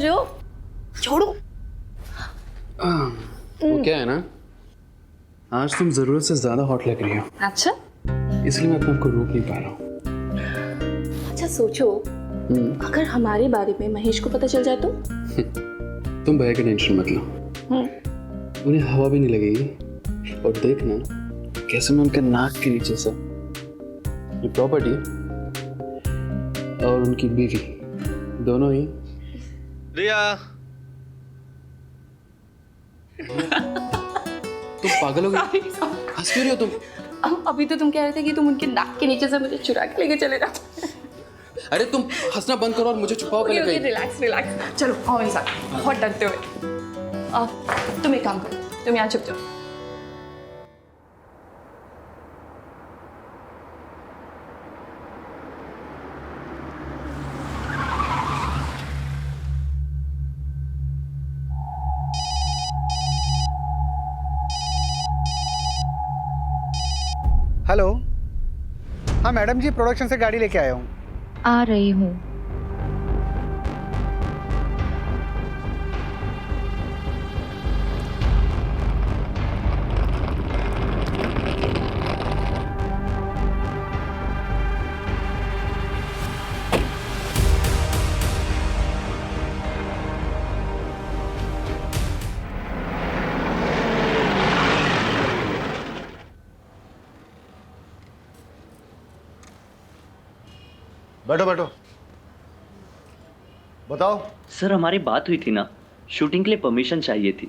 रहे हो? छोड़ो। वो क्या है ना, आज तुम जरूरत से ज्यादा हॉट लग रही हो। अच्छा, इसलिए मैं अपने आप को रोक नहीं पा रहा हूँ। अच्छा सोचो, अगर हमारे बारे में महेश को पता चल जाए तो? तुम भैया की टेंशन मत लो, उन्हें हवा भी नहीं लगेगी। और देखना कैसे मैं उनके नाक के नीचे से ये प्रॉपर्टी और उनकी बीवी दोनों ही। रिया, तुम पागल हो गई? हंस क्यों रही हो तुम? अभी तो तुम कह रहे थे कि तुम उनके नाक के नीचे से मुझे चुरा के लेके चले जाओ। अरे तुम हंसना बंद करो और मुझे छुपाओ पहले कहीं। रिलैक्स रिलैक्स, चलो आओ मेरे साथ, बहुत डरते हुए। तुम एक काम करो, तुम यहाँ छुप जाओ। हेलो, हाँ मैडम जी, प्रोडक्शन से गाड़ी लेके आया हूँ। आ रही हूँ। बैठो बैठो, बताओ। सर हमारी बात हुई थी ना, शूटिंग के लिए परमिशन चाहिए थी।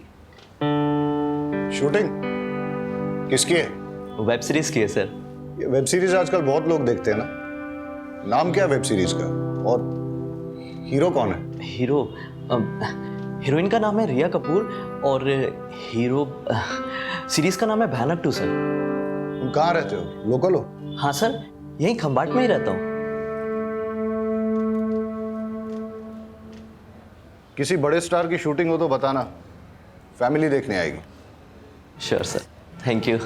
शूटिंग किसकी है? वेब सीरीज की है सर। ये वेब सीरीज आजकल बहुत लोग देखते हैं ना। नाम क्या है वेब सीरीज का, और हीरो कौन है? हीरोइन का नाम है रिया कपूर और हीरो सीरीज का नाम है भयानक 2 सर। तुम कहाँ रहते हो, लोकल हो? हाँ सर, यहीं खंबाट में ही रहता हूँ। किसी बड़े स्टार की शूटिंग हो तो बताना, फैमिली देखने आएगी। Sure sir, thank you.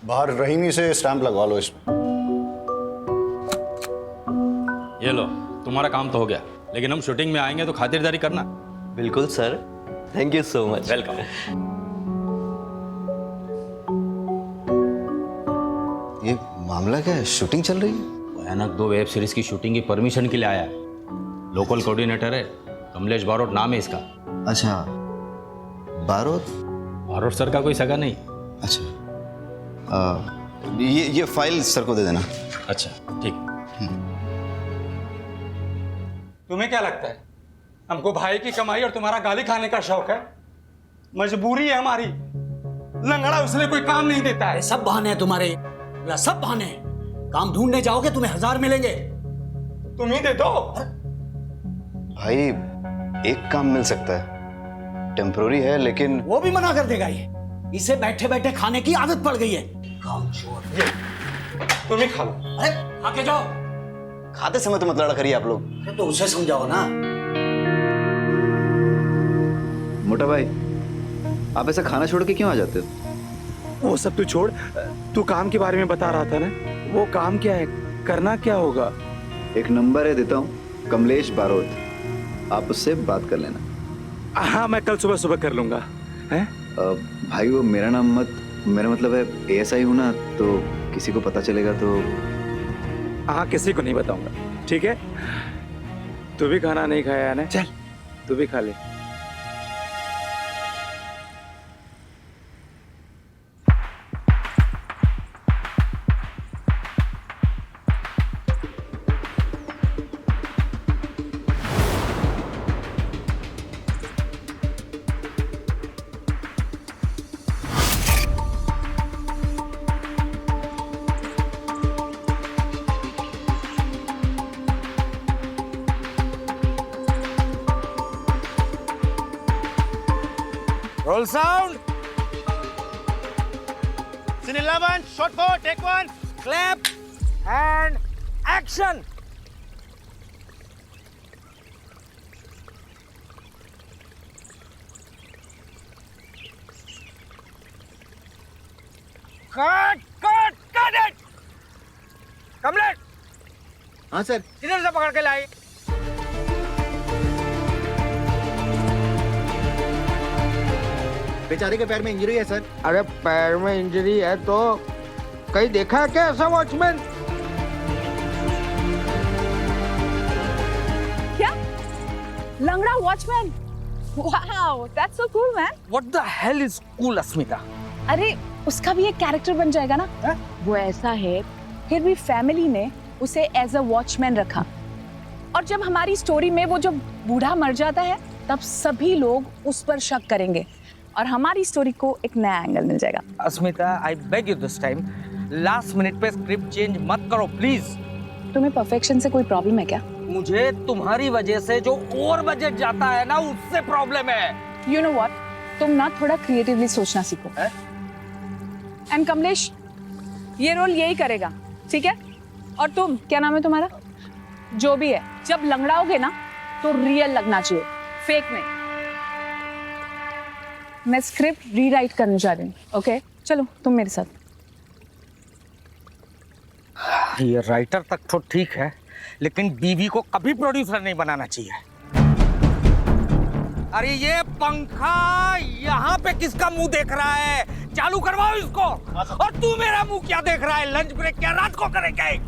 बाहर रहीमी से स्टैंप लगवा लो इसमें। ये लो, तुम्हारा काम तो हो गया, लेकिन हम शूटिंग में आएंगे तो खातिरदारी करना। बिल्कुल sir, thank you so much. Welcome. ये मामला क्या है, शूटिंग चल रही है? भयानक 2 वेब सीरीज की शूटिंग की परमिशन के लिए आया है। लोकल कोऑर्डिनेटर है, कमलेश बारोट नाम है इसका। अच्छा, बारोट? बारोट सर का कोई सगा नहीं। अच्छा, ये फाइल सर को दे देना। अच्छा ठीक। तुम्हें क्या लगता है हमको भाई की कमाई और तुम्हारा गाली खाने का शौक है? मजबूरी है हमारी। लंगड़ा उसने कोई काम नहीं देता है। सब बहाने हैं तुम्हारे, सब बहाने हैं। काम ढूंढने जाओगे तुम्हें 1000 मिलेंगे। तुम ही दे दो। भाई एक काम मिल सकता है, टेम्पोररी है, लेकिन वो भी मना कर देगा। ये इसे बैठे बैठे खाने की आदत पड़ गई है। काम छोड़, तुम ही खा लो। अरे आके जाओ। खाते समय तो मत लड़ा करिए आप लोग। अरे तो उसे समझाओ ना। मोटा भाई, आप ऐसा खाना छोड़ के क्यों आ जाते हो? वो सब तू छोड़, तू काम के बारे में बता रहा था ना। वो काम क्या है, करना क्या होगा? एक नंबर है, देता हूँ, कमलेश बारोट, आप उससे बात कर लेना। हाँ, मैं कल सुबह सुबह कर लूंगा। हैं? भाई वो मेरा नाम मत, मेरा मतलब है ASI हूँ ना, तो किसी को पता चलेगा तो। हाँ, किसी को नहीं बताऊंगा, ठीक है? तू भी खाना नहीं खाया है ना, चल तू भी खा ले। Roll sound. Scene 11, shot 4, take 1. Clap and action. Cut it. Kamlesh. हाँ सर। किधर से पकड़ के लाई? बेचारे के पैर में इंजरी है सर। अरे पैर में इंजरी है तो कहीं देखा है क्या ऐसा वॉचमैन? क्या लंगड़ा watchman? Wow that's so cool man. What the hell is cool, अस्मिता? अरे उसका भी एक कैरेक्टर बन जाएगा ना। वो ऐसा है, फिर भी फैमिली ने उसे एज अ वॉचमैन रखा, और जब हमारी स्टोरी में वो जो बूढ़ा मर जाता है तब सभी लोग उस पर शक करेंगे और हमारी स्टोरी को एक नया एंगल मिल जाएगा। Asmita, I beg you this time, last minute पे स्क्रिप्ट चेंज मत करो प्लीज। तुम्हें परफेक्शन से कोई प्रॉब्लम है क्या? मुझे तुम्हारी वजह से जो ओवर बजट जाता है ना, उससे प्रॉब्लम है। यू नो व्हाट, तुम ना थोड़ा क्रिएटिवली सोचना सीखो। एंड कमलेश ये रोल यही करेगा, ठीक है? और तुम, क्या नाम है तुम्हारा? जो भी है, जब लंगड़ाओगे ना तो रियल लगना चाहिए, फेक नहीं। मैं स्क्रिप्ट रीराइट करने जा रही हूँ, ओके? चलो तुम मेरे साथ। ये राइटर तक तो ठीक है, लेकिन बीवी को कभी प्रोड्यूसर नहीं बनाना चाहिए। अरे ये पंखा यहाँ पे किसका मुंह देख रहा है? चालू करवाओ इसको। और तू मेरा मुंह क्या देख रहा है? लंच ब्रेक क्या रात को करेंगे?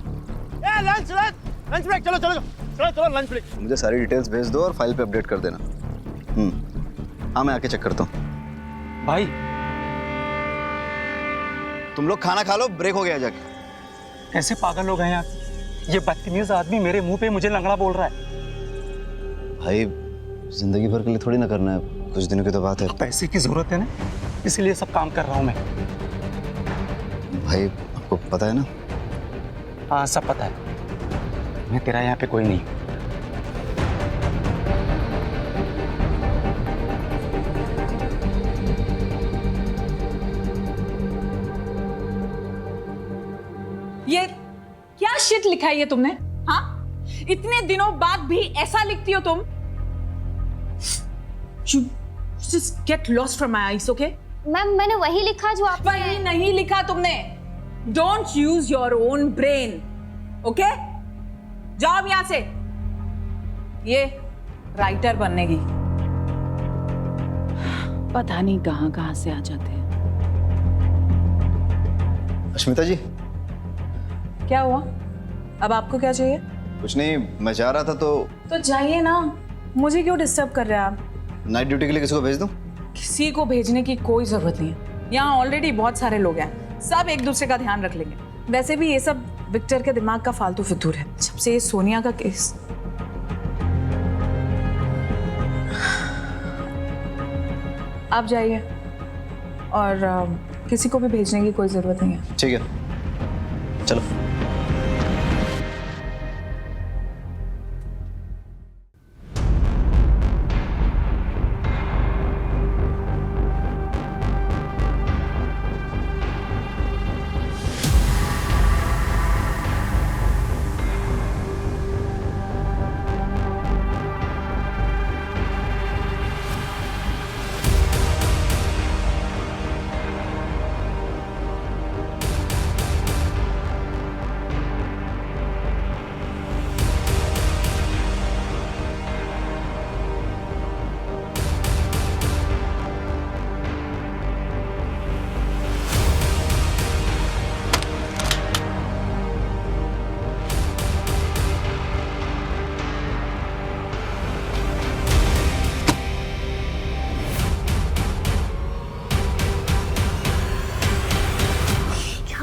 लंच ब्रेक, चलो चलो चलो चलो लंच ब्रेक। मुझे सारी डिटेल्स भेज दो और फाइल पे अपडेट कर देना। हाँ, मैं आके चेक करता हूँ। भाई तुम लोग खाना खा लो, ब्रेक हो गया जाके। कैसे पागल लोग हैं यार, ये बदतमीज आदमी मेरे मुंह पे मुझे लंगड़ा बोल रहा है। भाई जिंदगी भर के लिए थोड़ी ना करना है, कुछ दिनों की तो बात है। पैसे की जरूरत है ना, इसीलिए सब काम कर रहा हूँ मैं। भाई आपको पता है ना? हाँ सब पता है, मैं तेरा यहाँ पे कोई नहीं। ये क्या शिट लिखा है ये तुमने? हाँ, इतने दिनों बाद भी ऐसा लिखती हो तुम? You just get lost from my eyes, okay? Ma'am मैंने वही लिखा जो आप। वही नहीं लिखा तुमने। Don't use your own brain, okay? जाओ यहाँ से। ये राइटर बनने की पता नहीं कहाँ से आ जाते हैं। अस्मिता जी, क्या हुआ? अब आपको क्या चाहिए? कुछ नहीं, मैं जा रहा था तो जाइए ना, मुझे क्यों डिस्टर्ब कर रहे हैं आप? नाइट ड्यूटी के लिए किसी को भेज दूं? किसी को भेजने की कोई जरूरत नहीं है, यहाँ ऑलरेडी बहुत सारे लोग हैं, सब एक दूसरे का ध्यान रख लेंगे। वैसे भी ये सब विक्टर के दिमाग का फालतू फितूर है, जब से ये सोनिया का केस। आप जाइए, और किसी को भी भेजने की कोई जरूरत नहीं है। ठीक है, चलो।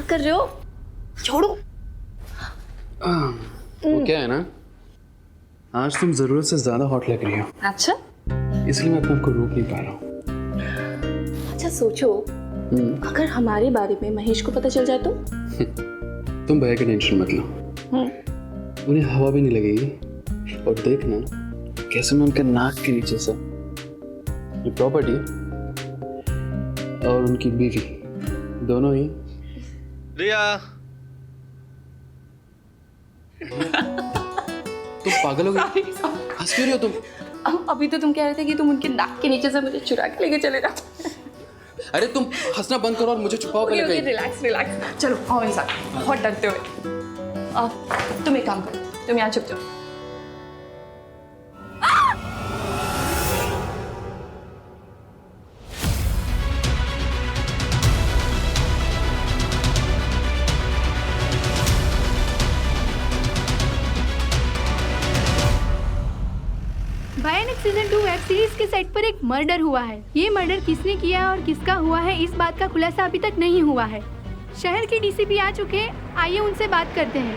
कर रहे हो? छोड़ो। वो क्या है ना, आज तुम जरूरत से ज्यादा हॉट लग रही हो। अच्छा, इसलिए मैं अपने आप को रोक नहीं पा रहा हूँ। अच्छा सोचो, अगर हमारे बारे में महेश को पता चल जाए तो? तुम भैया की टेंशन मत लो, उन्हें हवा भी नहीं लगेगी। और देखना कैसे मैं उनके नाक के नीचे से ये प्रॉपर्टी और उनकी बीवी दोनों ही। रिया, तुम पागल हो गई? हंस क्यों रही हो तुम? अभी तो तुम कह रहे थे कि तुम उनके नाक के नीचे से मुझे चुरा के लेके चले जाओ। अरे तुम हंसना बंद करो और मुझे छुपाओ पहले कहीं। रिलैक्स रिलैक्स, चलो आओ मेरे साथ, बहुत डरते हुए। तुम एक काम करो, तुम यहाँ छुप जाओ। भयानक सीजन 2 वेब सीरीज के सेट पर एक मर्डर हुआ है। ये मर्डर किसने किया और किसका हुआ है, इस बात का खुलासा अभी तक नहीं हुआ है। शहर के डीसीपी आ चुके हैं, आइए उनसे बात करते हैं।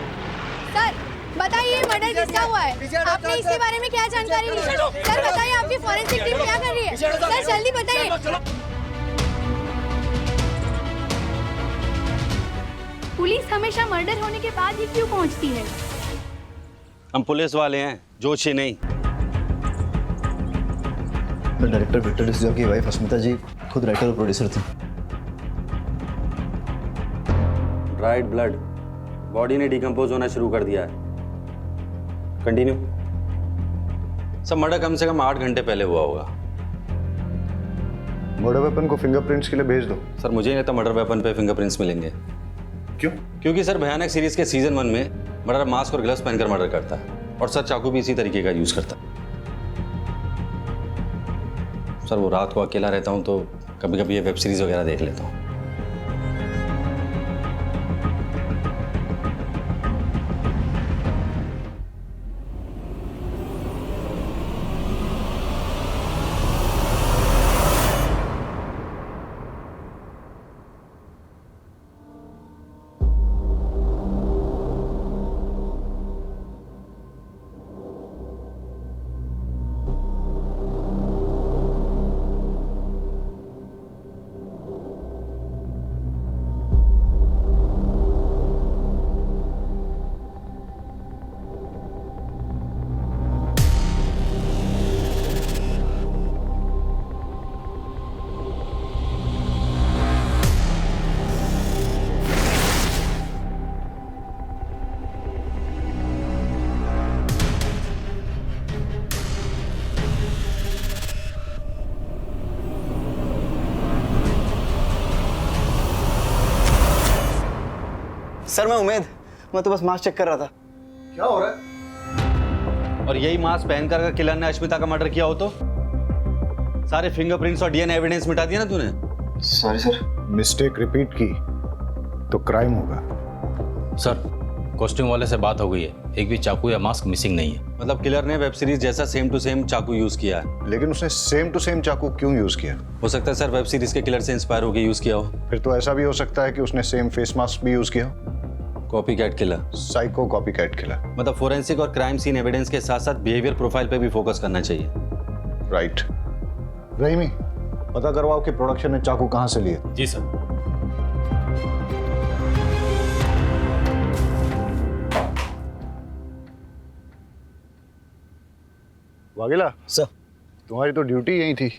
सर बताइए मर्डर किसका हुआ है? आपने इसके बारे में क्या जानकारी ली? सर बताइए आपकी फॉरेंसिक टीम क्या कर रही है? सर जल्दी बताइए। पुलिस हमेशा मर्डर होने के बाद ही क्यों पहुंचती है? हम पुलिस वाले हैं, जोशी नहीं। डायरेक्टर विक्टर डिसूजा की वाइफ अस्मिता जी खुद राइटर और प्रोड्यूसर थी। ड्राइड ब्लड, बॉडी ने डिकम्पोज होना शुरू कर दिया है। कंटिन्यू। सब मर्डर कम से कम 8 घंटे पहले हुआ होगा। मर्डर वेपन को फिंगरप्रिंट्स के लिए भेज दो। सर मुझे नहीं लगता मर्डर वेपन पे फिंगरप्रिंट्स मिलेंगे। क्यों? क्योंकि सर भयानक सीरीज के सीजन 1 में मर्डर मास्क और ग्लव्स पहनकर मर्डर करता है और सर चाकू भी इसी तरीके का यूज करता है। सर वो रात को अकेला रहता हूँ तो कभी कभी ये वेब सीरीज वगैरह देख लेता हूँ। सर मैं तो बस मास्क चेक कर रहा था। क्या हो रहा है? और यही मास्क पहनकर अगर किलर ने अश्मिता का मर्डर किया हो तो सारे फिंगरप्रिंट्स और डीएनए एविडेंस मिटा दिया ना तूने। Sorry sir. मिस्टेक रिपीट की तो क्राइम होगा। सर कॉस्ट्यूम वाले से बात हो गई है, एक भी चाकू या मास्क मिसिंग नहीं है। मतलब किलर ने वेब सीरीज जैसा सेम टू सेम चाकू यूज किया है। लेकिन उसने सेम टू सेम चाकू क्यों यूज किया? हो सकता है सर वेब सीरीज के किलर से इंस्पायर होकर यूज किया हो। फिर तो ऐसा भी हो सकता है कि उसने सेम फेस मास्क भी यूज किया। Copy cat killer, psycho copy cat killer. मतलब फोरेंसिक और क्राइम सीन एविडेंस के साथ साथ बिहेवियर प्रोफाइल पे भी फोकस करना चाहिए। राइट। रहीमी, पता करवाओ कि प्रोडक्शन ने चाकू कहां से लिए। जी सर। वागेला सर। तुम्हारी तो ड्यूटी यही थी,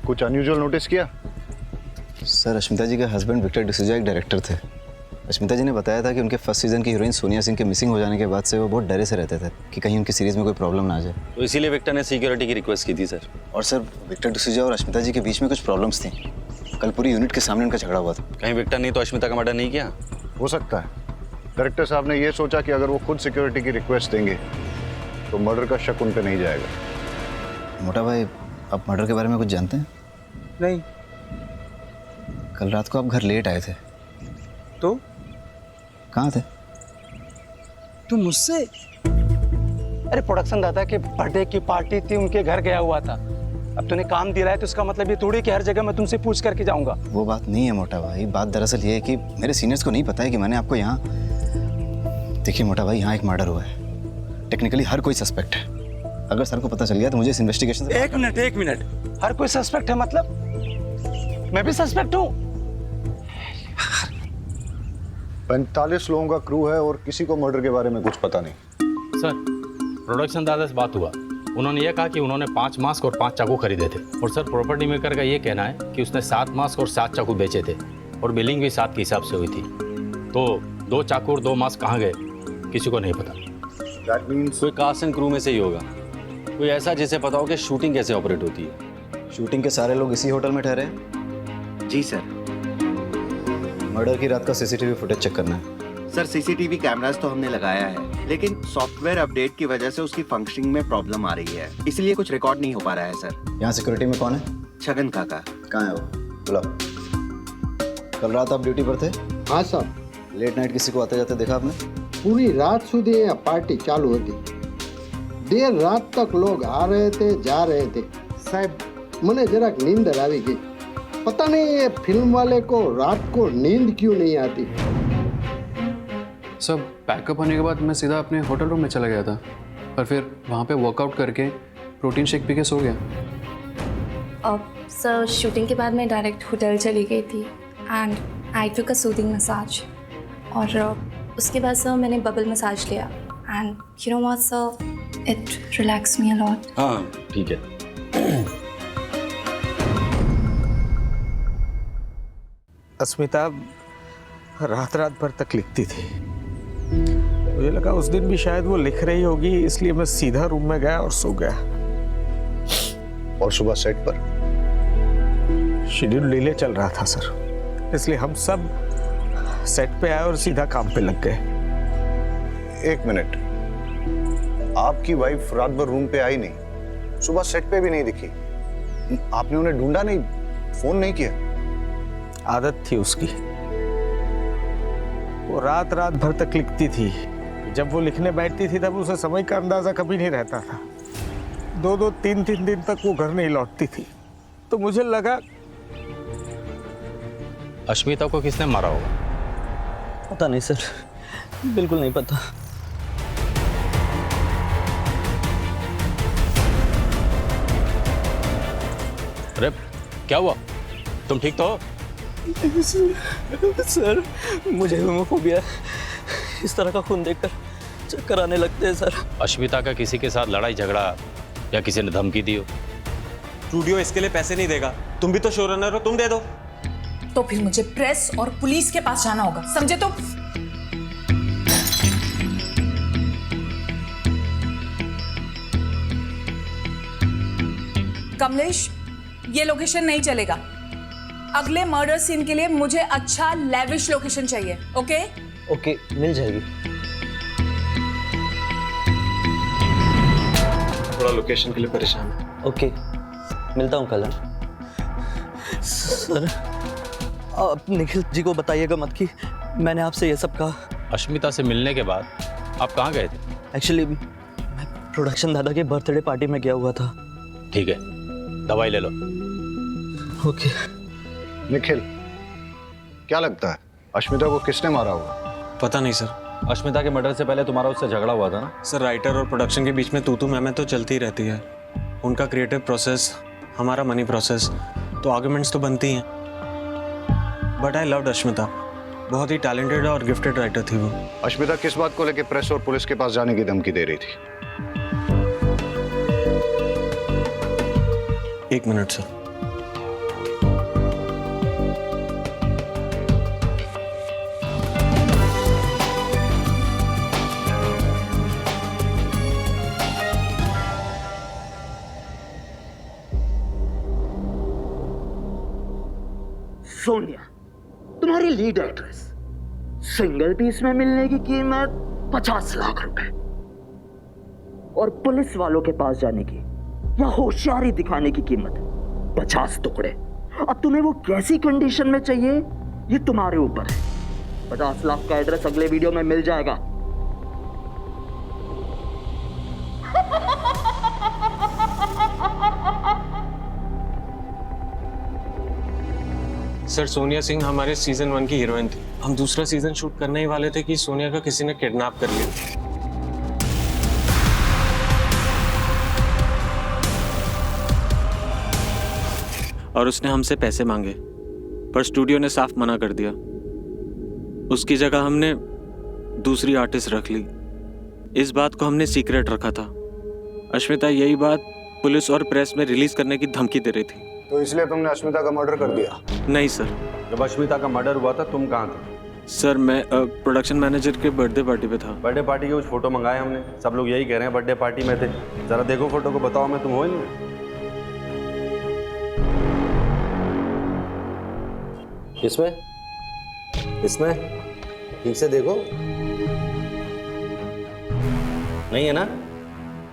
कुछ अनयूजुअल नोटिस किया? सर अश्मिता जी के हस्बैंड विक्टर डिसूजा एक डायरेक्टर थे। अश्मिता जी ने बताया था कि उनके फर्स्ट सीजन की हीरोइन सोनिया सिंह के मिसिंग हो जाने के बाद से वो बहुत डरे से रहते थे कि कहीं उनकी सीरीज में कोई प्रॉब्लम ना आ जाए। तो इसीलिए विक्टर ने सिक्योरिटी की रिक्वेस्ट की थी सर। और सर विक्टर डिसूजा और अश्मिता जी के बीच में कुछ प्रॉब्लम्स थी। कल पूरी यूनिट के सामने उनका झगड़ा हुआ था। कहीं विक्टर ने तो अश्मिता का मर्डर नहीं किया? हो सकता है। डायरेक्टर साहब ने ये सोचा कि अगर वो खुद सिक्योरिटी की रिक्वेस्ट देंगे तो मर्डर का शक उन पे नहीं जाएगा। मोटा भाई, आप मर्डर के बारे में कुछ जानते हैं? नहीं। कल रात को आप घर लेट आए थे तो कहाँ थे? तुम मुझसे? अरे प्रोडक्शन दादा के बर्थडे की पार्टी थी, उनके घर गया हुआ था। अब तूने काम दिया है तो इसका मतलब ये थोड़ी कि हर जगह मैं तुमसे पूछ करके जाऊंगा। वो बात नहीं है मोटा भाई, बात दरअसल ये है कि मेरे सीनियर्स को नहीं पता है कि मैंने आपको यहाँ। देखिए मोटा भाई, यहाँ एक मर्डर हुआ है। टेक्निकली हर कोई सस्पेक्ट है। अगर सर को पता चल गया तो मुझे इस इन्वेस्टिगेशन से। एक मिनट, हर कोई सस्पेक्ट है मतलब? मैं भी सस्पेक्ट हूँ? 45 लोगों का क्रू है और किसी को मर्डर के बारे में कुछ पता नहीं। सर प्रोडक्शन दादा से बात हुआ, उन्होंने ये कहा कि उन्होंने 5 मास्क और 5 चाकू खरीदे थे। और सर प्रॉपर्टी मेकर का ये कहना है कि उसने 7 मास्क और 7 चाकू बेचे थे और बिलिंग भी 7 के हिसाब से हुई थी। तो 2 चाकू और 2 मास्क कहाँ गए किसी को नहीं पता। That means कोई कास्ट एंड क्रू में से ही होगा, कोई ऐसा जिसे पता हो कि शूटिंग कैसे ऑपरेट होती है। शूटिंग के सारे लोग इसी होटल में ठहरे हैं? जी सर। मर्डर की रात का सीसीटीवी फुटेज चेक करना है। सर सीसीटीवी कैमरास तो हमने लगाया है, लेकिन सॉफ्टवेयर अपडेट की वजह से उसकी फंक्शनिंग में प्रॉब्लम आ रही है, इसलिए कुछ रिकॉर्ड नहीं हो पा रहा है सर। यहाँ सिक्योरिटी में कौन है? छगन काका। कहाँ है वो? बुलाओ। कल रात आप ड्यूटी पर थे? हाँ साहब। लेट नाइट किसी को आते जाते देखा आपने? पूरी रात સુધી पार्टी चालू होती। देर रात तक लोग आ रहे थे जा रहे थे। साहब मने જરાક नींदर આવી ગઈ। पता नहीं ये फिल्म वाले को रात को नींद क्यों नहीं आती। सब पैकअप होने के बाद मैं सीधा अपने होटल रूम में चला गया था, और फिर वहाँ पे वर्कआउट करके प्रोटीन शेक पी के सो गया। सर शूटिंग के बाद मैं डायरेक्ट होटल चली गई थी and I took a soothing massage, और उसके बाद सर मैंने बबल मसाज लिया and you know what sir, it relax me a lot. हाँ ठीक है। अस्मिता रात रात भर तक लिखती थी। मुझे लगा उस दिन भी शायद वो लिख रही होगी, इसलिए मैं सीधा रूम में गया और सो गया। और सुबह सेट पर शेड्यूल डिले चल रहा था सर, इसलिए हम सब सेट पे आए और सीधा काम पे लग गए। एक मिनट, आपकी वाइफ रात भर रूम पे आई नहीं, सुबह सेट पे भी नहीं दिखी, आपने उन्हें ढूंढा नहीं, फोन नहीं किया? आदत थी उसकी, वो रात रात भर तक लिखती थी। जब वो लिखने बैठती थी तब उसे समय का अंदाजा कभी नहीं रहता था। 2-2, 3-3 दिन तक वो घर नहीं लौटती थी, तो मुझे लगा अश्मिता को किसने मारा होगा? पता नहीं सर, बिल्कुल नहीं पता। अरे क्या हुआ, तुम ठीक तो हो? सर मुझे होमोफोबिया, इस तरह का खून देखकर चक्कर आने लगते हैं सर। अश्मिता का किसी के साथ लड़ाई झगड़ा या किसी ने धमकी दी हो? स्टूडियो इसके लिए पैसे नहीं देगा, तुम भी तो शो रनर हो, तुम दे दो। तो फिर मुझे प्रेस और पुलिस के पास जाना होगा, समझे? तो कमलेश, ये लोकेशन नहीं चलेगा। अगले मर्डर सीन के लिए मुझे अच्छा लेविश लोकेशन चाहिए। ओके? ओके, मिल जाएगी। थोड़ा लोकेशन के लिए परेशान है। ओके, मिलता हूँ कल। सर आप निखिल जी को बताइएगा मत कि मैंने आपसे ये सब कहा। अश्मिता से मिलने के बाद आप कहाँ गए थे? एक्चुअली मैं प्रोडक्शन दादा के बर्थडे पार्टी में गया हुआ था। ठीक है, दवाई ले लो। ओके। निखिल, क्या लगता है अश्मिता को किसने मारा होगा? पता नहीं सर। अश्मिता के मर्डर से पहले तुम्हारा उससे झगड़ा हुआ था ना? सर राइटर और प्रोडक्शन के बीच में तू मैं तो चलती ही रहती है। उनका क्रिएटिव प्रोसेस, हमारा मनी प्रोसेस, तो आर्गुमेंट्स तो बनती हैं। बट आई लव्ड अश्मिता, बहुत ही टैलेंटेड और गिफ्टेड राइटर थी वो। अश्मिता किस बात को लेकर प्रेस और पुलिस के पास जाने की धमकी दे रही थी? एक मिनट सर। सोनिया, तुम्हारी लीड एक्ट्रेस, सिंगल पीस में मिलने की कीमत 50 लाख रुपए, और पुलिस वालों के पास जाने की या होशियारी दिखाने की कीमत 50 टुकड़े। अब तुम्हें वो कैसी कंडीशन में चाहिए ये तुम्हारे ऊपर है। 50 लाख का एड्रेस अगले वीडियो में मिल जाएगा। सर सोनिया सिंह हमारे सीजन 1 की हीरोइन थी। हम दूसरा सीजन शूट करने ही वाले थे कि सोनिया का किसी ने किडनैप कर लिया। और उसने हमसे पैसे मांगे, पर स्टूडियो ने साफ मना कर दिया। उसकी जगह हमने दूसरी आर्टिस्ट रख ली। इस बात को हमने सीक्रेट रखा था। अश्मिता यही बात पुलिस और प्रेस में रिलीज करने की धमकी दे रही थी। तो इसलिए तुमने अश्मिता का मर्डर कर दिया? नहीं सर। जब अश्मिता का मर्डर हुआ था तुम कहाँ थे? सर मैं प्रोडक्शन मैनेजर के बर्थडे पार्टी पे था। बर्थडे पार्टी के कुछ फोटो मंगाए हमने, सब लोग यही कह रहे हैं बर्थडे पार्टी में थे। जरा देखो फोटो को, बताओ मैं तुम हो ही नहीं? इसमें इसमें ठीक से देखो, नहीं है ना?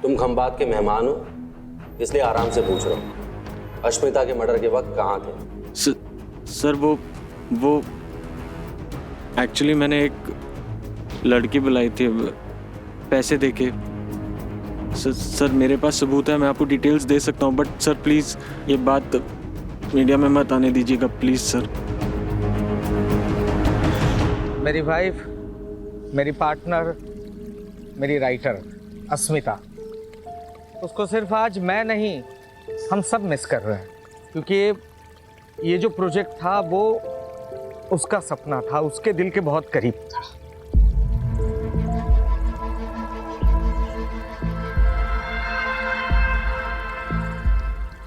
तुम खंबात के मेहमान हो, इसलिए आराम से पूछ रहा हूँ, अश्मिता के मर्डर के वक्त कहाँ थे? सर वो एक्चुअली मैंने एक लड़की बुलाई थी पैसे देके। सर मेरे पास सबूत है, मैं आपको डिटेल्स दे सकता हूँ, बट सर प्लीज़ ये बात मीडिया में मत आने दीजिएगा प्लीज़ सर। मेरी वाइफ, मेरी पार्टनर, मेरी राइटर अस्मिता, उसको सिर्फ आज मैं नहीं हम सब मिस कर रहे हैं, क्योंकि ये जो प्रोजेक्ट था वो उसका सपना था, उसके दिल के बहुत करीब था।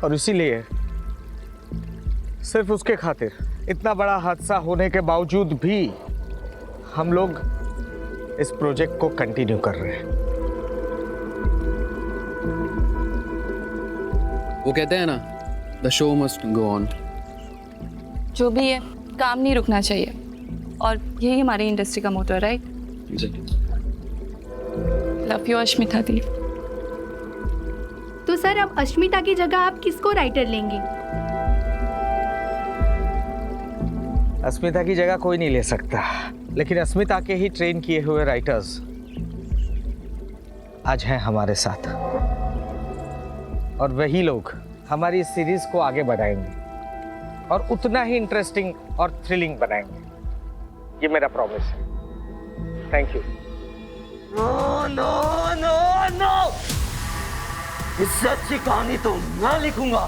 और इसीलिए सिर्फ उसके खातिर इतना बड़ा हादसा होने के बावजूद भी हम लोग इस प्रोजेक्ट को कंटिन्यू कर रहे हैं। वो कहते हैं ना, the show must go on. जो भी है, काम नहीं रुकना चाहिए, और यही हमारी इंडस्ट्री का मोटो है, राइट? लव यू अश्मिता दी। तो सर अब अश्मिता की जगह आप किसको राइटर लेंगे? अस्मिता की जगह कोई नहीं ले सकता, लेकिन अस्मिता के ही ट्रेन किए हुए राइटर्स आज हैं हमारे साथ, और वही लोग हमारी सीरीज को आगे बढ़ाएंगे और उतना ही इंटरेस्टिंग और थ्रिलिंग बनाएंगे। ये मेरा प्रॉमिस है। Thank you. No no no no, इससे अच्छी कहानी तो मैं लिखूंगा,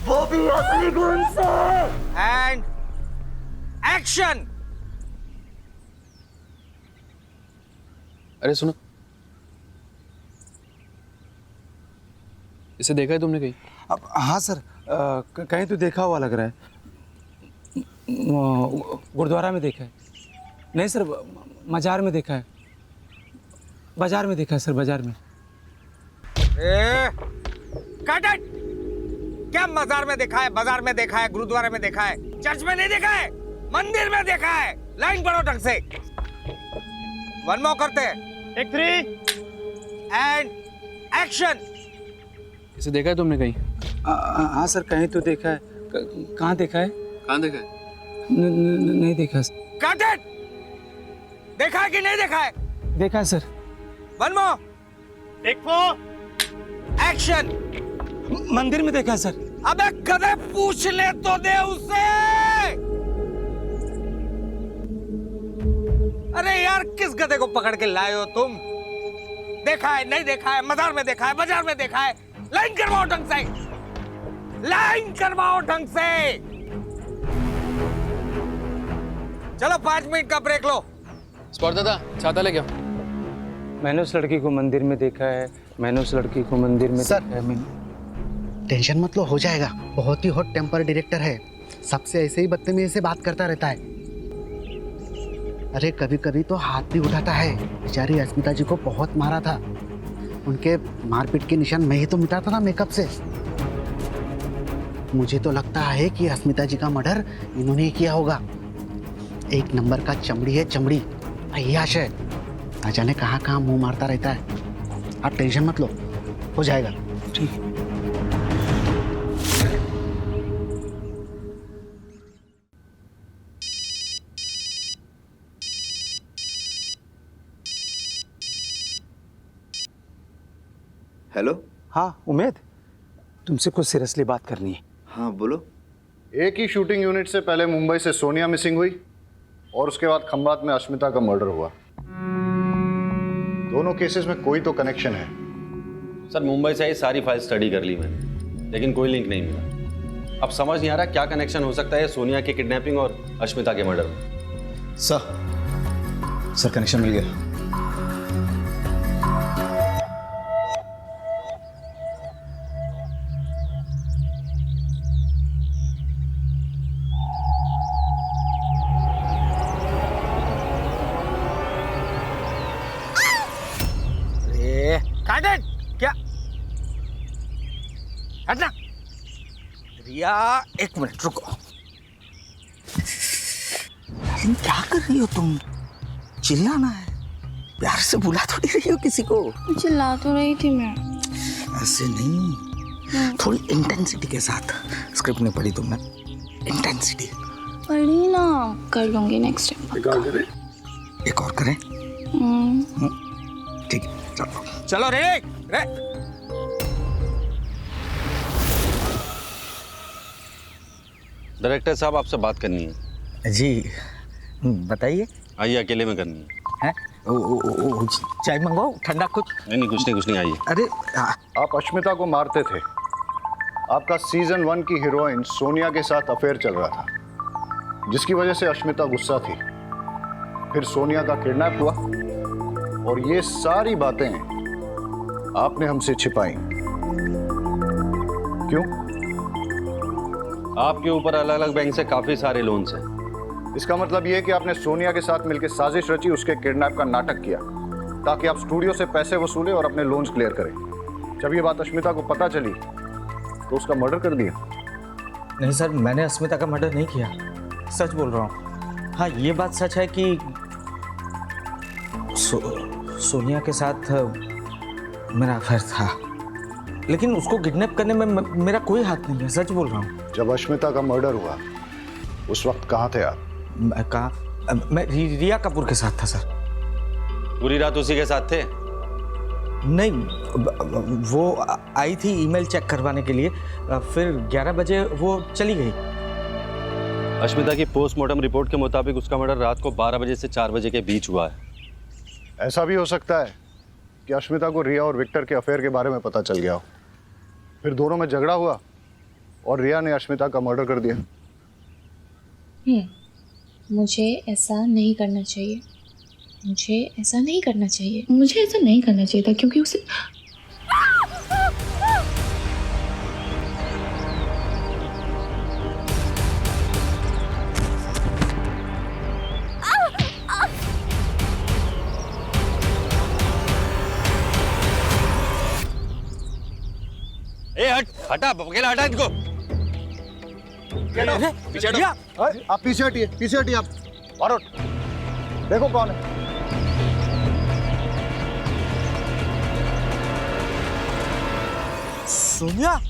वो भी असली गुण से। And action. अरे सुनो, इसे देखा है तुमने कहीं? अब हाँ सर, कहीं तो देखा हुआ लग रहा है। गुरुद्वारा में देखा है। नहीं सर, मजार में देखा है। बाजार में देखा है सर, बाजार में। Cut it! क्या मजार में देखा है, बाजार में देखा है, गुरुद्वारे में देखा है, चर्च में नहीं देखा है, मंदिर में देखा है। लाइन पढ़ो ढंग से। वन मोर करते हैं। Take 3 and action. इसे देखा है तुमने कहीं? हाँ सर, कहीं तो देखा है। कहाँ देखा है? कहाँ देखा है? नहीं देखा। Cut it! देखा है कि नहीं देखा है? देखा है sir. One more. Take 4 action. मंदिर में देखा है सर। अबे गधे, पूछ ले तो दे उससे। अरे यार, किस गधे को पकड़ के लाए हो तुम? देखा है, नहीं देखा है, मजार में देखा है, बाजार में देखा है। लाइन करवाओ ढंग से, लाइन करवाओ ढंग से। चलो 5 मिनट का ब्रेक लो। स्पॉट दादा, छाता लेके आओ। मैंने उस लड़की को मंदिर में देखा है। मैंने उस लड़की को मंदिर में सर, देखा है। टेंशन मत लो, हो जाएगा। बहुत ही हॉट टेम्पर डायरेक्टर है, सबसे ऐसे ही बदतमीजी से बात करता रहता है। अरे कभी कभी तो हाथ भी उठाता है। बेचारी अस्मिता जी को बहुत मारा था, उनके मारपीट के निशान मैं ही तो मिटाता था मेकअप से। मुझे तो लगता है कि अस्मिता जी का मर्डर इन्होंने ही किया होगा। एक नंबर का चमड़ी है, चमड़ी अय्याश है, ना जाने कहाँ कहाँ मुंह मारता रहता है। आप टेंशन मत लो, हो जाएगा। ठीक। हेलो। हाँ उमेद, तुमसे कुछ सीरियसली बात करनी है। हाँ बोलो। एक ही शूटिंग यूनिट से पहले मुंबई से सोनिया मिसिंग हुई और उसके बाद खंबात में अश्मिता का मर्डर हुआ। दोनों केसेस में कोई तो कनेक्शन है। सर मुंबई से ही सारी फाइल स्टडी कर ली मैंने, लेकिन कोई लिंक नहीं मिला। अब समझ नहीं आ रहा क्या कनेक्शन हो सकता है सोनिया की किडनैपिंग और अश्मिता के मर्डर में। सर कनेक्शन मिल गया। क्या हटना। रिया, एक मिनट रुको। क्या कर रही हो तुम? चिल्लाना है, प्यार से बुला थोड़ी रही हो किसी को। चिल्ला तो रही थी मैं। ऐसे नहीं, थोड़ी इंटेंसिटी के साथ। स्क्रिप्ट नहीं पढ़ी तुमने? इंटेंसिटी पढ़ी ना, कर लूंगी नेक्स्ट टाइम। एक और करें? ठीक है, चलो रे रे। डायरेक्टर साहब आपसे बात करनी है। जी बताइए। आइए, अकेले में करनी है। चाय मंगवाओ, ठंडा कुछ? नहीं, कुछ नहीं, आइए। अरे आप अश्मिता को मारते थे। आपका सीजन 1 की हीरोइन सोनिया के साथ अफेयर चल रहा था, जिसकी वजह से अश्मिता गुस्सा थी। फिर सोनिया का किडनैप हुआ और ये सारी बातें आपने हमसे छिपाई। क्यों? आपके ऊपर अलग अलग बैंक से काफी सारे लोन्स हैं। इसका मतलब ये है कि आपने सोनिया के साथ मिलकर साजिश रची, उसके किडनैप का नाटक किया ताकि आप स्टूडियो से पैसे वसूलें और अपने लोन्स क्लियर करें। जब ये बात अश्मिता को पता चली तो उसका मर्डर कर दिया। नहीं सर, मैंने अस्मिता का मर्डर नहीं किया, सच बोल रहा हूँ। हाँ, ये बात सच है कि सोनिया के साथ मेरा अफेयर था, लेकिन उसको किडनैप करने में मेरा कोई हाथ नहीं है, सच बोल रहा हूँ। जब अश्मिता का मर्डर हुआ उस वक्त कहाँ थे आप? मैं रिया कपूर के साथ था सर। पूरी रात उसी के साथ थे? नहीं, वो आई थी ईमेल चेक करवाने के लिए, फिर 11 बजे वो चली गई। अश्मिता की पोस्टमार्टम रिपोर्ट के मुताबिक उसका मर्डर रात को 12 बजे से 4 बजे के बीच हुआ है। ऐसा भी हो सकता है कि अश्मिता को रिया और विक्टर के अफेयर के बारे में पता चल गया हो, फिर दोनों में झगड़ा हुआ और रिया ने अश्मिता का मर्डर कर दिया। मुझे ऐसा नहीं करना चाहिए, मुझे ऐसा नहीं करना चाहिए, मुझे ऐसा नहीं करना चाहिए था, क्योंकि उसे हटा, अकेला हटा इनको। पीछे हटो। आप पीछे हटिए आप। और देखो कौन है। सोनिया?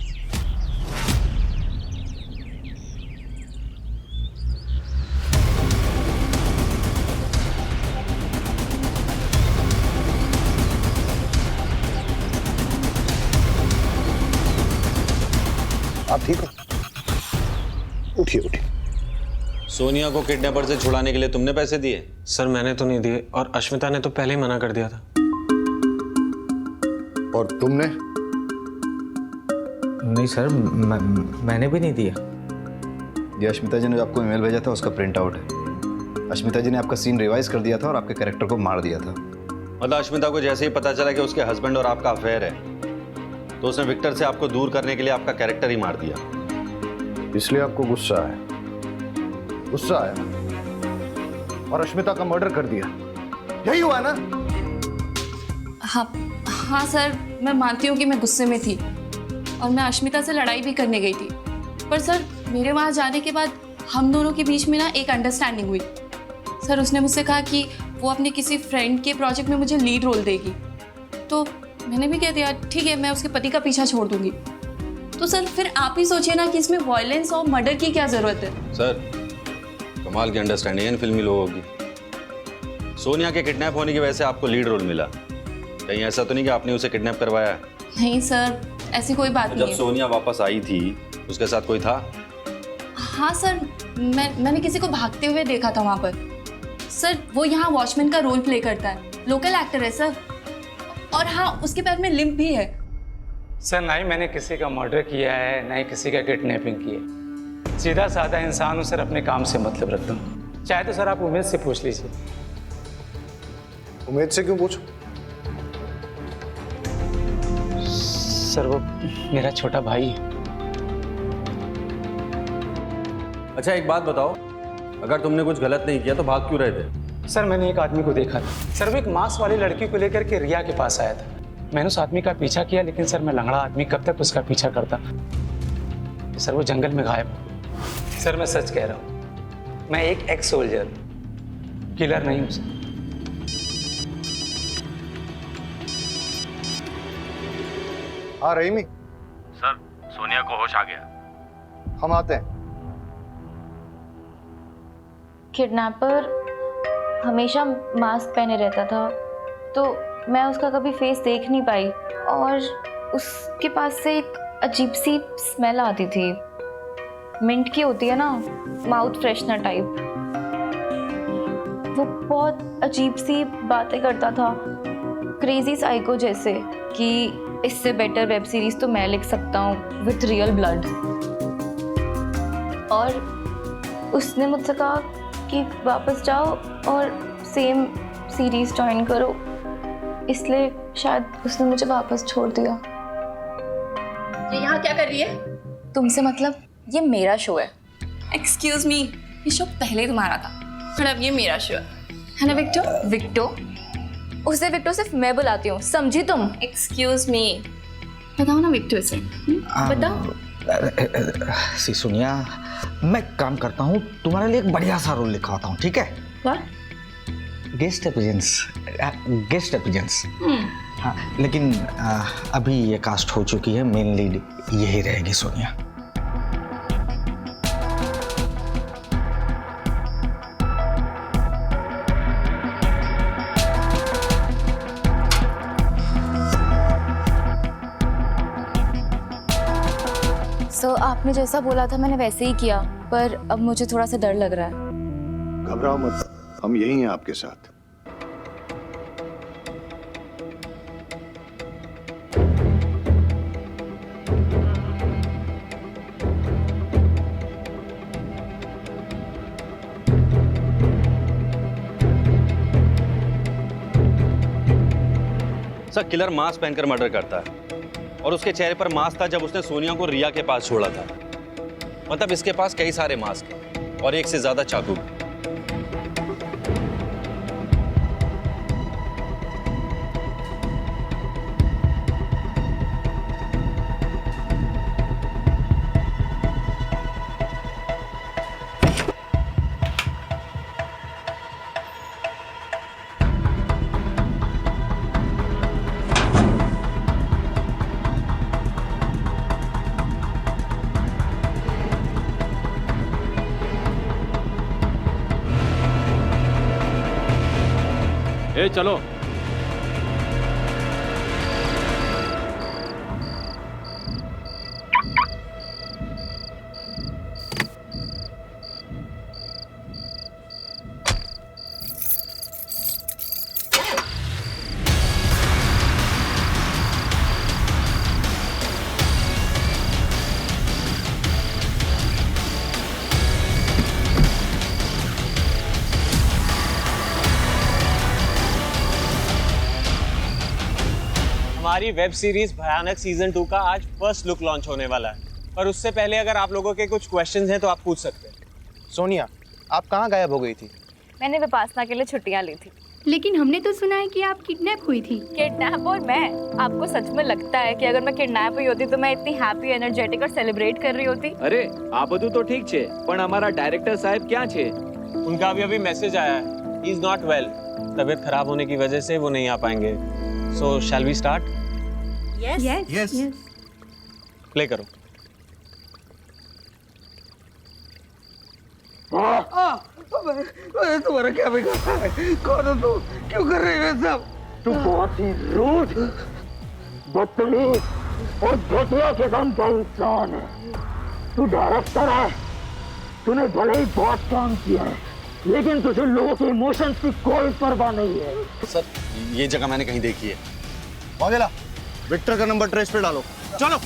आप ठीक हो? उठिए। सोनिया को किडनैपर से छुड़ाने के लिए तुमने पैसे दिए? सर मैंने तो नहीं दिए, और अश्मिता ने तो पहले ही मना कर दिया था। और तुमने? नहीं सर, मैंने भी नहीं दिया। ये अश्मिता जी ने आपको ईमेल भेजा था, उसका प्रिंट आउट है। अश्मिता जी ने आपका सीन रिवाइज कर दिया था और आपके कैरेक्टर को मार दिया था। मतलब अश्मिता को जैसे ही पता चला कि उसके हस्बैंड और आपका अफेयर है, तो उसने विक्टर से आपको दूर करने के लिए आपका कैरेक्टर ही मार दिया। इसलिए आपको गुस्सा आया और अश्मिता का मर्डर कर दिया, यही हुआ ना? हाँ सर, मैं मानती हूँ कि मैं गुस्से में थी और मैं अश्मिता से लड़ाई भी करने गई थी, पर सर मेरे वहाँ जाने के बाद हम दोनों के बीच में ना एक अंडरस्टैंडिंग हुई। सर उसने मुझसे कहा कि वो अपने किसी फ्रेंड के प्रोजेक्ट में मुझे लीड रोल देगी, तो मैंने भी कह दिया ठीक है, मैं उसके पति का पीछा छोड़ दूंगी। तो सर फिर आप ही सोचिए ना कि इसमें वायलेंस और मर्डर की क्या जरूरत है। सर कमाल की अंडरस्टैंडिंग है इन फिल्मी लोगों की। सोनिया के किडनैप होने की वजह से आपको लीड रोल मिला, कहीं ऐसा तो नहीं कि आपने उसे किडनैप करवाया है? नहीं सर, ऐसी कोई बात नहीं जब है। सोनिया वापस आई थी उसके साथ कोई था? हाँ सर, मैंने किसी को भागते हुए देखा था वहाँ पर। सर वो यहाँ वॉचमैन का रोल प्ले करता है, लोकल एक्टर है सर, और हाँ उसके पैर में लिम्प भी है। सर ना ही मैंने किसी का मर्डर किया है, ना ही किसी का किडनैपिंग किया है। सीधा साधा इंसान हूँ सर, अपने काम से मतलब रखता हूँ। चाहे तो सर आप उमेद से पूछ लीजिए। उमेद से क्यों पूछो? सर वो मेरा छोटा भाई है। अच्छा एक बात बताओ, अगर तुमने कुछ गलत नहीं किया तो भाग क्यों रहे थे? सर मैंने एक आदमी को देखा था सर, वो एक मांस वाली लड़की को लेकर के रिया के पास आया था। मैंने उस आदमी का पीछा किया, लेकिन सर मैं लंगड़ा आदमी कब तक उसका पीछा करता। सर वो जंगल में गायब हो। सर मैं सच कह रहा हूँ, मैं एक एक्स सोल्जर, किलर नहीं हूँ सर। हाँ रहीमी। सर सोनिया को होश आ गया। हम आते हैं। किडनैपर हमेशा मास्क पहने रहता था तो मैं उसका कभी फेस देख नहीं पाई और उसके पास से एक अजीब सी स्मेल आती थी, मिंट की होती है ना, माउथ फ्रेशनर टाइप। वो बहुत अजीब सी बातें करता था, क्रेजी साइको जैसे, कि इससे बेटर वेब सीरीज तो मैं लिख सकता हूँ विथ रियल ब्लड। और उसने मुझसे कहा कि वापस जाओ और सेम सीरीज ज्वाइन करो, इसलिए शायद उसने मुझे वापस छोड़ दिया। ये यहाँ क्या कर रही है? तुमसे मतलब? ये मेरा शो है। एक्सक्यूज मी, ये शो पहले तुम्हारा था और अब ये मेरा शो है ना विक्टो? विक्टो? उसे विक्टो सिर्फ मैं बुलाती हूँ, समझी तुम? Excuse me. बताओ ना विक्टो से, बताओ। सोनिया, मैं काम करता हूँ, तुम्हारे लिए एक बढ़िया सा रोल लिखवाता हूँ, ठीक है? What? गेस्ट एपिजेंस। हाँ, लेकिन अभी ये कास्ट हो चुकी है, मेन लीड यही रहेगी सोनिया। सो आपने जैसा बोला था मैंने वैसे ही किया, पर अब मुझे थोड़ा सा डर लग रहा है। घबराओ मत, हम यही हैं आपके साथ। सर, किलर मास्क पहनकर मर्डर करता है और उसके चेहरे पर मास्क था जब उसने सोनिया को रिया के पास छोड़ा था। मतलब इसके पास कई सारे मास्क हैं और एक से ज्यादा चाकू। ए चलो। हमारी वेब सीरीज भयानक सीजन 2 का आज फर्स्ट लुक लॉन्च होने वाला है, पर उससे पहले अगर आप लोगों के कुछ क्वेश्चंस हैं तो आप पूछ सकते हैं। सोनिया, आप कहाँ गायब हो गई थी? मैंने विपासना के लिए छुट्टियां ली थी। लेकिन हमने तो सुना है कि आप किडनैप हुई थी। किडनैप? और मैं? आपको सच में लगता है कि अगर मैं किडनैप हुई होती तो मैं इतनी हैप्पी, एनर्जेटिक और सेलिब्रेट कर रही होती? अरे आ બધું तो ठीक छे, पण हमारा डायरेक्टर साहब क्या छे? उनका अभी मैसेज आया है, ही इज नॉट वेल। तबीयत खराब होने की वजह से वो नहीं आ पाएंगे। So shall we start? Yes. Yes. Yes. Yes. Play करो। तुम्हारा क्या बिगाड़ा है? कौन हो तू? क्यों कर रही है सब? तू बहुत ही रूड, बदतमीज और घटिया किस्म का इंसान है। तू डायरेक्टर है, तूने भले ही बहुत काम किया है, लेकिन तुझे लोगों के इमोशंस की कोई परवाह नहीं है। सर, ये जगह मैंने कहीं देखी है। वागेला, विक्टर का नंबर ट्रेस पे डालो। चलो।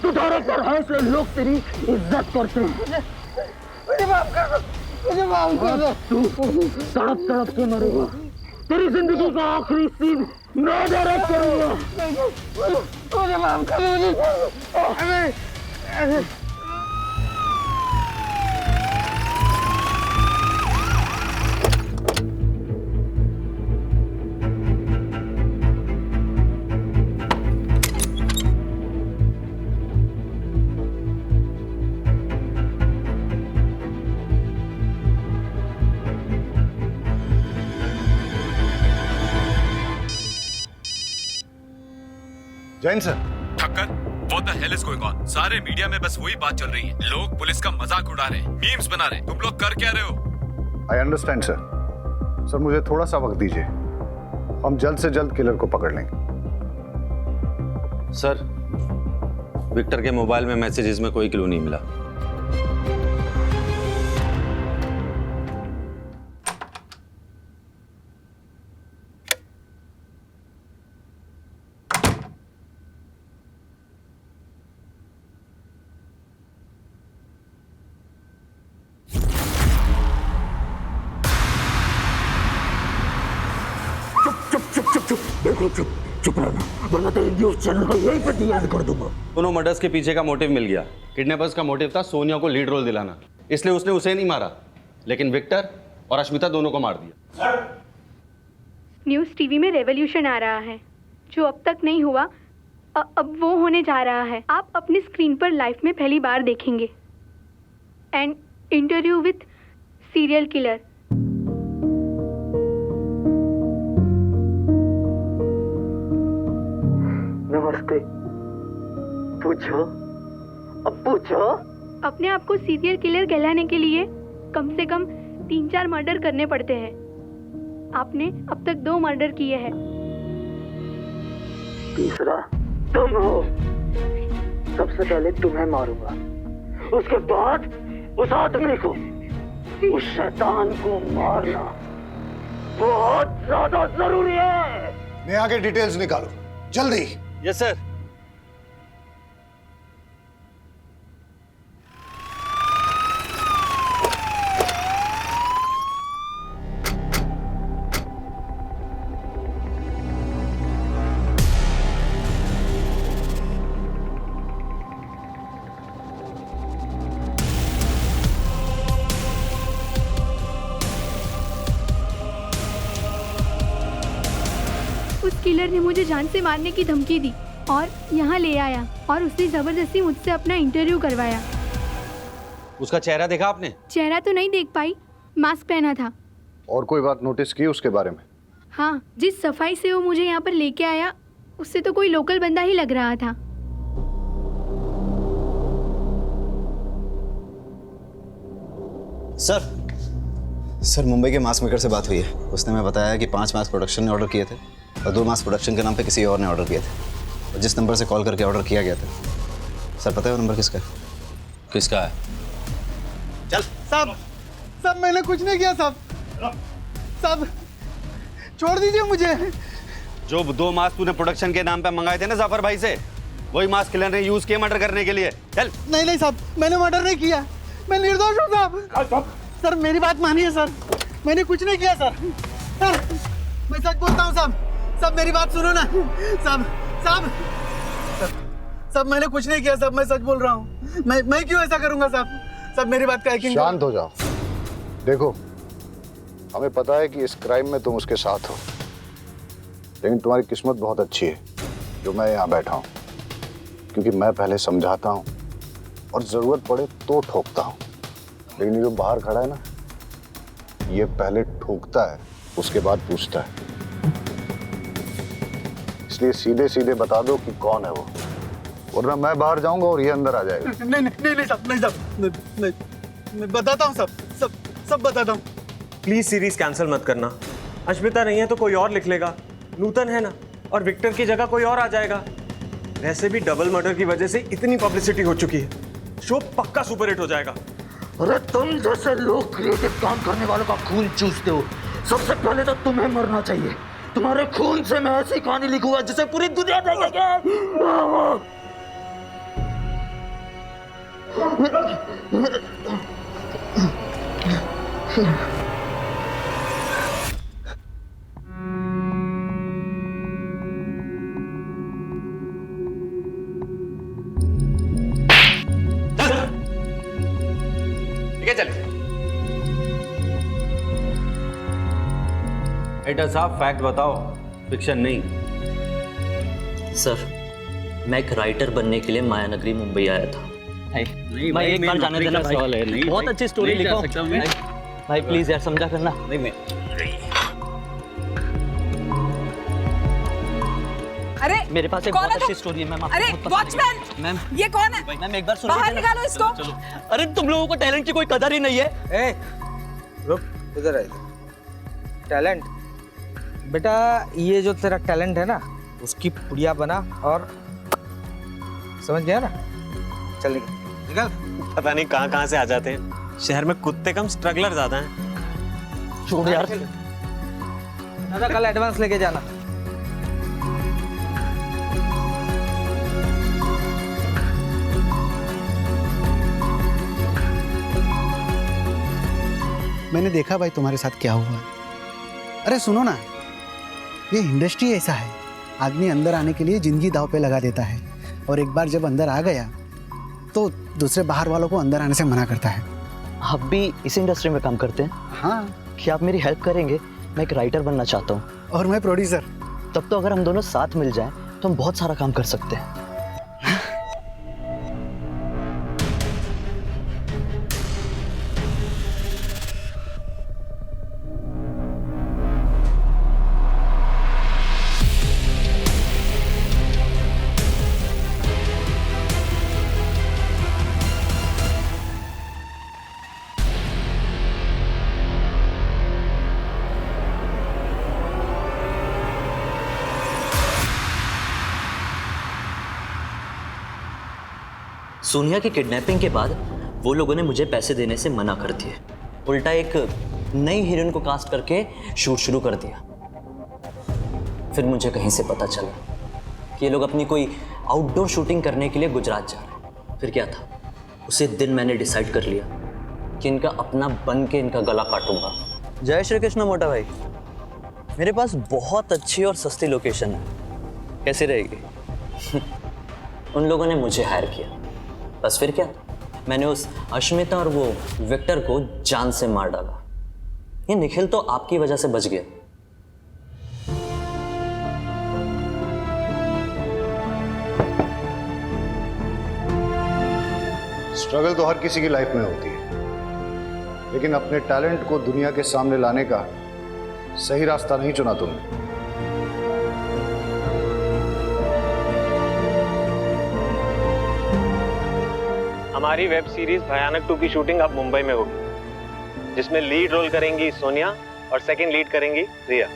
तू डायरेक्टर है इसलिए लोग तेरी इज्जत करते हैं। मुझे माफ कर दो, मुझे माफ कर दो। तू तड़प तड़प के मरेगा। तेरी जिंदगी का आखिरी सीन मैं डायरेक्ट करूंगा। मुझे माफ कर दो। Jain sir. Thakkar, what the hell is going on? सारे मीडिया में बस वही बात चल रही है। लोग पुलिस का मजाक उड़ा रहे हैं, मीम्स बना रहे हैं। तुम लोग कर क्या रहे हो? I understand sir. सर मुझे थोड़ा सा वक्त दीजिए, हम जल्द से जल्द किलर को पकड़ लेंगे। सर, विक्टर के मोबाइल में मैसेजेस में कोई क्लू नहीं मिला। देखो चुप रहना, वरना तो न्यूज़ चैनल को यहीं पे डीएल कर दूंगा। दोनों मर्डर्स के पीछे का मोटिव मिल गया। किडनैपर्स का मोटिव था सोनिया को लीड रोल दिलाना, इसलिए उसने उसे नहीं मारा, लेकिन विक्टर और अश्मिता दोनों को मार दिया। न्यूज़ टीवी में रेवोल्यूशन आ रहा है, जो अब तक नहीं हुआ अब वो होने जा रहा है। आप अपनी स्क्रीन पर लाइफ में पहली बार देखेंगे। And interview with serial killer. नमस्ते। पूछो, अब पूछो। अपने आप को सीरियल किलर कहलाने के लिए कम से कम 3-4 मर्डर करने पड़ते हैं। आपने अब तक 2 मर्डर किए हैं। तीसरा तुम हो। सबसे पहले तुम्हें मारूंगा, उसके बाद उस आदमी को, उस शैतान को मारना बहुत ज्यादा जरूरी है। नेहा के डिटेल्स निकालो जल्दी। Yes sir. उस किलर ने मुझे जान से मारने की धमकी दी और यहाँ ले आया और उसने जबरदस्ती मुझसे अपना इंटरव्यू करवाया। उसका चेहरा देखा आपने? चेहरा तो नहीं देख पाई, मास्क पहना था। और कोई बात नोटिस की उसके बारे में? हाँ, जिस सफाई से वो मुझे यहाँ पर लेके आया उससे तो कोई लोकल बंदा ही लग रहा था। सर मुंबई के मास मेकर से बात हुई है। उसने हमें बताया कि 5 मास प्रोडक्शन ने ऑर्डर किए थे और 2 मास प्रोडक्शन के नाम पे किसी और ने ऑर्डर किए थे। और जिस नंबर से कॉल करके ऑर्डर किया गया था, सर पता है वो नंबर किसका है? किसका है? चल। साहब मैंने कुछ नहीं किया साहब। साहब छोड़ दीजिए मुझे। जो 2 मास्क तूने प्रोडक्शन के नाम पे मंगाए थे ना जाफर भाई से, वही मास्क किलर ने यूज किए मर्डर करने के लिए। चल। नहीं साहब, मैंने मर्डर नहीं किया, मैं निर्दोष हूँ साहब। सर मेरी बात मानिए सर, मैंने कुछ नहीं किया सर। मैं सच बोलता हूँ साहब। साहब मेरी बात सुनो ना साहब मैंने कुछ नहीं किया साहब, मैं सच बोल रहा हूँ। मैं क्यों ऐसा करूँगा साहब मेरी बात का यकीन। शांत हो जाओ। देखो, हमें पता है कि इस क्राइम में तुम उसके साथ हो, लेकिन तुम्हारी किस्मत बहुत अच्छी है जो मैं यहाँ बैठा हूँ, क्योंकि मैं पहले समझाता हूँ और जरूरत पड़े तो ठोकता हूँ, लेकिन ये जो बाहर खड़ा है ना, ये पहले ठोकता है उसके बाद पूछता है। इसलिए सीधे सीधे बता दो कि कौन है वो, वरना मैं बाहर जाऊंगा और ये अंदर आ जाएगा। नहीं साहब, मैं बताता हूँ सब बताता हूँ। प्लीज सीरीज कैंसिल मत करना। अश्मिता नहीं है तो कोई और लिख लेगा, नूतन है ना, और विक्टर की जगह कोई और आ जाएगा। वैसे भी डबल मर्डर की वजह से इतनी पब्लिसिटी हो चुकी है, शो पक्का सुपरहिट हो जाएगा। अरे तुम जैसे लोग क्रिएटिव काम करने वालों का खून चूसते हो। सबसे पहले तो तुम्हें मरना चाहिए। तुम्हारे खून से मैं ऐसी कहानी लिखूंगा जिसे पूरी दुनिया देखेगी। चल। एडिटर साहब फैक्ट बताओ, फिक्शन नहीं। सर, मैं एक राइटर बनने के लिए मायानगरी मुंबई आया था। भाई एक बार जाने देना भाई, बहुत अच्छी स्टोरी लिखो भाई, प्लीज यार समझा करना। नहीं मैं अरे मेरे पास एक बहुत अच्छी स्टोरी है मैम। अरे वॉचमैन मैम, ये कौन है? मैम एक बार सुनो, बाहर निकालो इसको। अरे तुम लोगों को टैलेंट की कोई कदर ही नहीं है। रुक, इधर आइए। टैलेंट बेटा ये जो तेरा टैलेंट है ना उसकी पुड़िया बना और समझ गया ना। चल निकल। पता नहीं कहाँ से आ जाते हैं। शहर में कुत्ते कम स्ट्रगलर ज्यादा हैं। छोड़ यार। दादा कल एडवांस लेके जाना। मैंने देखा भाई तुम्हारे साथ क्या हुआ। अरे सुनो ना, ये इंडस्ट्री ऐसा है, आदमी अंदर आने के लिए जिंदगी दांव पे लगा देता है और एक बार जब अंदर आ गया तो दूसरे बाहर वालों को अंदर आने से मना करता है। आप भी इस इंडस्ट्री में काम करते हैं? हाँ। क्या आप मेरी हेल्प करेंगे? मैं एक राइटर बनना चाहता हूँ। और मैं प्रोड्यूसर। तब तो अगर हम दोनों साथ मिल जाएं तो हम बहुत सारा काम कर सकते हैं। सोनिया की किडनैपिंग के बाद वो लोगों ने मुझे पैसे देने से मना कर दिए। उल्टा एक नई हीरोइन को कास्ट करके शूट शुरू कर दिया। फिर मुझे कहीं से पता चला कि ये लोग अपनी कोई आउटडोर शूटिंग करने के लिए गुजरात जा रहे हैं। फिर क्या था, उसी दिन मैंने डिसाइड कर लिया कि इनका अपना बन के इनका गला काटूंगा। जय श्री कृष्ण मोटा भाई, मेरे पास बहुत अच्छी और सस्ती लोकेशन है, कैसी रहेगी? उन लोगों ने मुझे हायर किया, बस फिर क्या, मैंने उस अश्मिता और वो विक्टर को जान से मार डाला। ये निखिल तो आपकी वजह से बच गया। स्ट्रगल तो हर किसी की लाइफ में होती है, लेकिन अपने टैलेंट को दुनिया के सामने लाने का सही रास्ता नहीं चुना तुमने। हमारी वेब सीरीज भयानक 2 की शूटिंग अब मुंबई में होगी, जिसमें लीड रोल करेंगी सोनिया और सेकंड लीड करेंगी रिया।